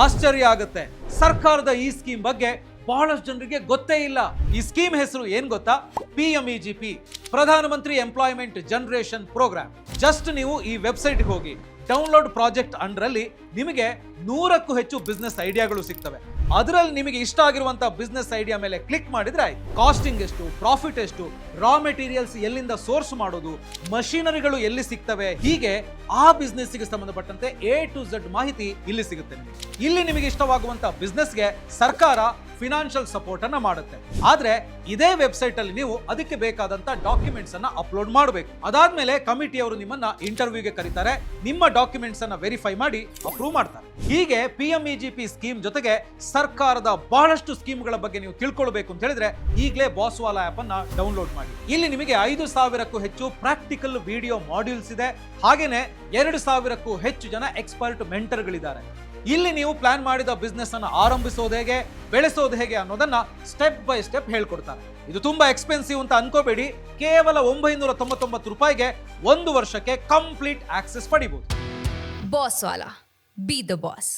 ಆಶ್ಚರ್ಯ ಆಗುತ್ತೆ. ಸರ್ಕಾರದ ಈ ಸ್ಕೀಮ್ ಬಗ್ಗೆ ಬಹಳಷ್ಟು ಜನರಿಗೆ ಗೊತ್ತೇ ಇಲ್ಲ. ಈ ಸ್ಕೀಮ್ ಹೆಸರು ಏನ್ ಗೊತ್ತಾ? PMEGP, ಪ್ರಧಾನಮಂತ್ರಿ ಎಂಪ್ಲಾಯ್ಮೆಂಟ್ ಜನರೇಷನ್ ಪ್ರೋಗ್ರಾಮ್. ಜಸ್ಟ್ ನೀವು ಈ ವೆಬ್ಸೈಟ್ ಹೋಗಿ ಡೌನ್ಲೋಡ್ ಪ್ರಾಜೆಕ್ಟ್ ಅಂಡರಲ್ಲಿ ನಿಮಗೆ 100ಕ್ಕೂ ಹೆಚ್ಚು ಬಿಸ್ನೆಸ್ ಐಡಿಯಾಗಳು ಸಿಗ್ತವೆ. ಅದರಲ್ಲಿ ನಿಮಗೆ ಇಷ್ಟ ಆಗಿರುವಂತ ಬಿಸ್ನೆಸ್ ಐಡಿಯಾ ಮೇಲೆ ಕ್ಲಿಕ್ ಮಾಡಿದ್ರೆ ಆಯ್ತು. ಕಾಸ್ಟಿಂಗ್ ಎಷ್ಟು, ಪ್ರಾಫಿಟ್ ಎಷ್ಟು, ರಾ ಮೆಟೀರಿಯಲ್ಸ್ ಎಲ್ಲಿಂದ ಸೋರ್ಸ್ ಮಾಡೋದು, ಮಷೀನರಿಗಳು ಎಲ್ಲಿ ಸಿಗ್ತವೆ, ಹೀಗೆ ಆ ಬಿಸ್ನೆಸ್ ಗೆ ಸಂಬಂಧಪಟ್ಟಂತೆ A to Z ಮಾಹಿತಿ ಇಲ್ಲಿ ಸಿಗುತ್ತೆ. ಇಲ್ಲಿ ನಿಮಗೆ ಇಷ್ಟವಾಗುವಂತ ಬಿಸ್ನೆಸ್ಗೆ ಸರ್ಕಾರ ಫಿನಾನ್ಷಿಯಲ್ ಸಪೋರ್ಟ್ ಅನ್ನ ಮಾಡುತ್ತೆ. ಆದ್ರೆ ಇದೇ ವೆಬ್ಸೈಟ್ ಅಲ್ಲಿ ನೀವು ಅದಕ್ಕೆ ಬೇಕಾದಂತ ಡಾಕ್ಯುಮೆಂಟ್ಸ್ ಅನ್ನ ಅಪ್ಲೋಡ್ ಮಾಡಬೇಕು. ಅದಾದ್ಮೇಲೆ ಕಮಿಟಿಯವರು ನಿಮ್ಮನ್ನ ಇಂಟರ್ವ್ಯೂಗೆ ಕರೀತಾರೆ, ನಿಮ್ಮ ಡಾಕ್ಯುಮೆಂಟ್ಸ್ ಅನ್ನ ವೆರಿಫೈ ಮಾಡಿ ಅಪ್ರೂವ್ ಮಾಡ್ತಾರೆ. ಹೀಗೆ PMEGP ಸ್ಕೀಮ್ ಜೊತೆಗೆ ಸರ್ಕಾರದ ಬಹಳಷ್ಟು ಸ್ಕೀಮ್ಗಳ ಬಗ್ಗೆ ನೀವು ತಿಳ್ಕೊಳ್ಬೇಕು ಅಂತ ಹೇಳಿದ್ರೆ ಈಗಲೇ ಬಾಸ್ವಾಲಾ ಆಪ್ ಅನ್ನ ಡೌನ್ಲೋಡ್ ಮಾಡಿ. ಇಲ್ಲಿ ನಿಮಗೆ 5,000ಕ್ಕೂ ಹೆಚ್ಚು ಪ್ರಾಕ್ಟಿಕಲ್ ವಿಡಿಯೋ ಮಾಡ್ಯೂಲ್ಸ್ ಇದೆ. ಹಾಗೇನೆ 2,000ಕ್ಕೂ ಹೆಚ್ಚು ಜನ ಎಕ್ಸ್ಪರ್ಟ್ ಮೆಂಟರ್ಗಳಿದ್ದಾರೆ. ಇಲ್ಲಿ ನೀವು ಪ್ಲಾನ್ ಮಾಡಿದ ಬಿಸ್ನೆಸ್ ಅನ್ನು ಆರಂಭಿಸೋದು ಹೇಗೆ, ಬೆಳೆಸೋದು ಹೇಗೆ ಅನ್ನೋದನ್ನ ಸ್ಟೆಪ್ ಬೈ ಸ್ಟೆಪ್ ಹೇಳ್ಕೊಡ್ತಾರೆ. ಇದು ತುಂಬಾ ಎಕ್ಸ್ಪೆನ್ಸಿವ್ ಅಂತ ಅನ್ಕೋಬೇಡಿ. ಕೇವಲ 999 ರೂಪಾಯಿಗೆ 1 ವರ್ಷಕ್ಕೆ ಕಂಪ್ಲೀಟ್ ಆಕ್ಸೆಸ್ ಪಡಿಬಹುದು. ಬಾಸ್ವಾಲಾ, ಬಿ ದ ಬಾಸ್.